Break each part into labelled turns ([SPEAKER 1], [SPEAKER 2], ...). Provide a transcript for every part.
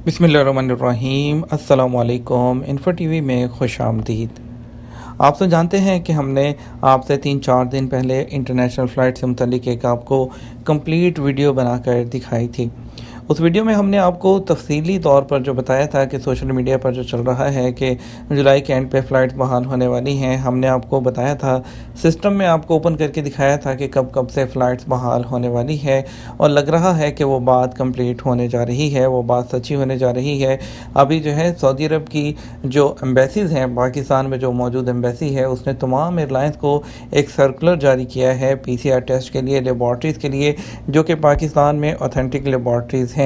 [SPEAKER 1] बिस्मिल्लाहिर्रहमानिर्रहीम। अस्सलाम वालेकुम। इन्फो टीवी में खुश आमदीद। आप तो जानते हैं कि हमने आपसे 3-4 दिन पहले इंटरनेशनल फ़्लाइट से मुतल्लिक एक आपको कंप्लीट वीडियो बनाकर दिखाई थी। उस वीडियो में हमने आपको तफसीली तौर पर जो बताया था कि सोशल मीडिया पर जो चल रहा है कि जुलाई के एंड पे फ़्लाइट बहाल होने वाली हैं, हमने आपको बताया था, सिस्टम में आपको ओपन करके दिखाया था कि कब कब से फ़्लाइट्स बहाल होने वाली है, और लग रहा है कि वो बात कंप्लीट होने जा रही है, वो बात सच्ची होने जा रही है। अभी जो है सऊदी अरब की जो एम्बेसीज़ हैं, पाकिस्तान में जो मौजूद एम्बेसी है, उसने तमाम एयरलाइंस को एक सर्कुलर जारी किया है PCR टेस्ट के लिए, लेबॉर्ट्रीज़ के लिए, जो कि पाकिस्तान में ऑथेंटिक लेबॉर्ट्रीज़ हैं।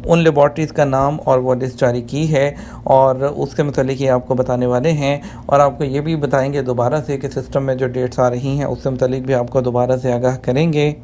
[SPEAKER 1] उन लेबॉर्ट्रीज़ का नाम और वो लिस्ट जारी की है, और उसके मतलब ये आपको बताने वाले हैं, और आपको ये भी बताएंगे दोबारा से कि सिस्टम में जो डेट्स आ रही हैं उससे मतलब भी आपको दोबारा से आगाह करेंगे।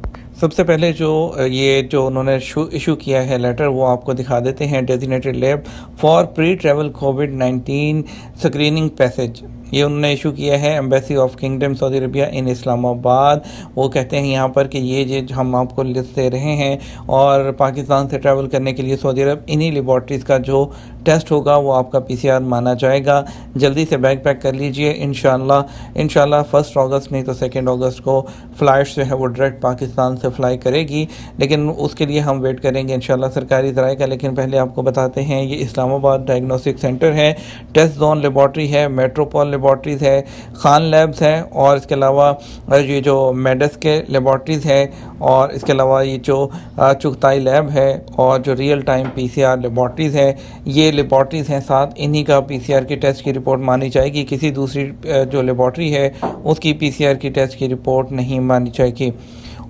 [SPEAKER 1] सबसे पहले जो उन्होंने इशू किया है लेटर, वो आपको दिखा देते हैं। Designated lab for pre travel कोविड-19 स्क्रीनिंग पैसेज, ये उन्होंने इशू किया है embassy of kingdom Saudi Arabia in Islamabad. वो कहते हैं यहाँ पर कि ये जो हम आपको लिस्ट दे रहे हैं, और पाकिस्तान से ट्रैवल करने के लिए सऊदी अरब इन्हीं लेबॉर्ट्रीज़ का जो टेस्ट होगा वो आपका PCR माना जाएगा। जल्दी से बैग पैक कर लीजिए। इंशाल्लाह 1 अगस्त नहीं तो 2 अगस्त को फ़्लाइट्स जो है वो डायरेक्ट पाकिस्तान से फ्लाई करेगी, लेकिन उसके लिए हम वेट करेंगे इंशाल्लाह सरकारी ज़राए का। लेकिन पहले आपको बताते हैं, ये इस्लामाबाद डायग्नोस्टिक सेंटर है, टेस्ट जोन लेबॉर्ट्री है, मेट्रोपोल लेबॉर्ट्रीज़ है, खान लैब्स हैं, और इसके अलावा ये जो मेडस के लेबॉर्ट्रीज़ है, और इसके अलावा ये जो चुगताई लैब है, और जो रियल टाइम PCR लेबॉर्ट्रीज़ है, ये लेबॉर्ट्रीज़ हैं। साथ इन्हीं का PCR की टेस्ट की रिपोर्ट मानी जाएगी, किसी दूसरी जो लेबॉर्ट्री है उसकी PCR की टेस्ट की रिपोर्ट नहीं मानी जाएगी।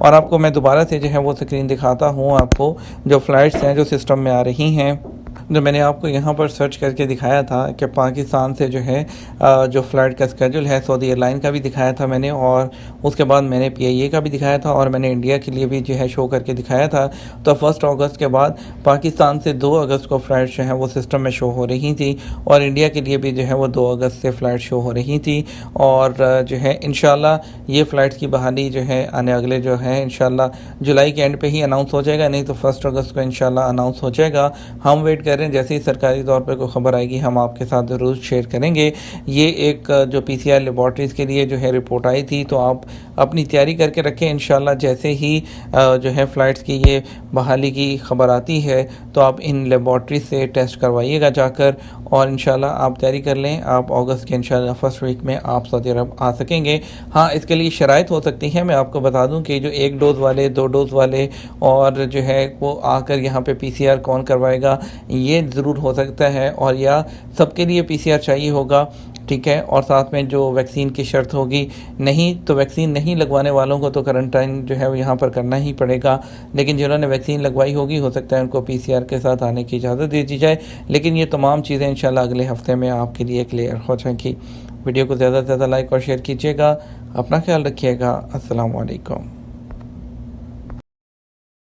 [SPEAKER 1] और आपको मैं दोबारा से जो है वो स्क्रीन दिखाता हूँ, आपको जो फ़्लाइट्स हैं जो सिस्टम में आ रही हैं, जो मैंने आपको यहाँ पर सर्च करके दिखाया था कि पाकिस्तान से जो है जो फ़्लाइट का स्केड्यूल है, सऊदी एयरलाइन का भी दिखाया था मैंने, और उसके बाद मैंने PIA का भी दिखाया था, और मैंने इंडिया के लिए भी जो है शो करके दिखाया था। तो 1 अगस्त के बाद पाकिस्तान से 2 अगस्त को फ़्लाइट जो है वो सिस्टम में शो हो रही थी, और इंडिया के लिए भी जो है वो 2 अगस्त से फ़्लाइट शो हो रही थी। और जो है इंशाल्लाह ये फ़्लाइट्स की बहाली जो है आने अगले जो है इंशाल्लाह जुलाई के एंड पे ही अनाउंस हो जाएगा, नहीं तो 1 अगस्त को इंशाल्लाह अनाउंस हो जाएगा। हम वेट कर रहे हैं, जैसे ही सरकारी तौर पर कोई खबर आएगी हम आपके साथ ज़रूर शेयर करेंगे। ये एक जो PCR लेबॉर्ट्रीज़ के लिए जो है रिपोर्ट आई थी, तो आप अपनी तैयारी करके रखें। इंशाल्लाह जैसे ही जो है फ़्लाइट्स की ये बहाली की खबर आती है, तो आप इन लेबॉर्ट्रीज से टेस्ट करवाइएगा जाकर, और इंशाल्लाह आप तैयारी कर लें। आप अगस्त के इंशाल्लाह फर्स्ट वीक में आप सऊदी अरब आ सकेंगे। हाँ, इसके लिए शराइत हो सकती है। मैं आपको बता दूं कि जो 1 डोज़ वाले, 2 डोज़ वाले, और जो है वो आकर यहाँ पे PCR कौन करवाएगा, ये ज़रूर हो सकता है, और या सबके लिए PCR चाहिए होगा, ठीक है। और साथ में जो वैक्सीन की शर्त होगी, नहीं तो वैक्सीन नहीं लगवाने वालों को तो क्वारंटाइन जो है वो यहाँ पर करना ही पड़ेगा, लेकिन जिन्होंने वैक्सीन लगवाई होगी हो सकता है उनको PCR के साथ आने की इजाज़त दे दी जाए। लेकिन ये तमाम चीज़ें इंशाल्लाह अगले हफ्ते में आपके लिए क्लियर हो जाएंगी। वीडियो को ज़्यादा से ज़्यादा लाइक और शेयर कीजिएगा। अपना ख्याल रखिएगा। अस्सलाम वालेकुम।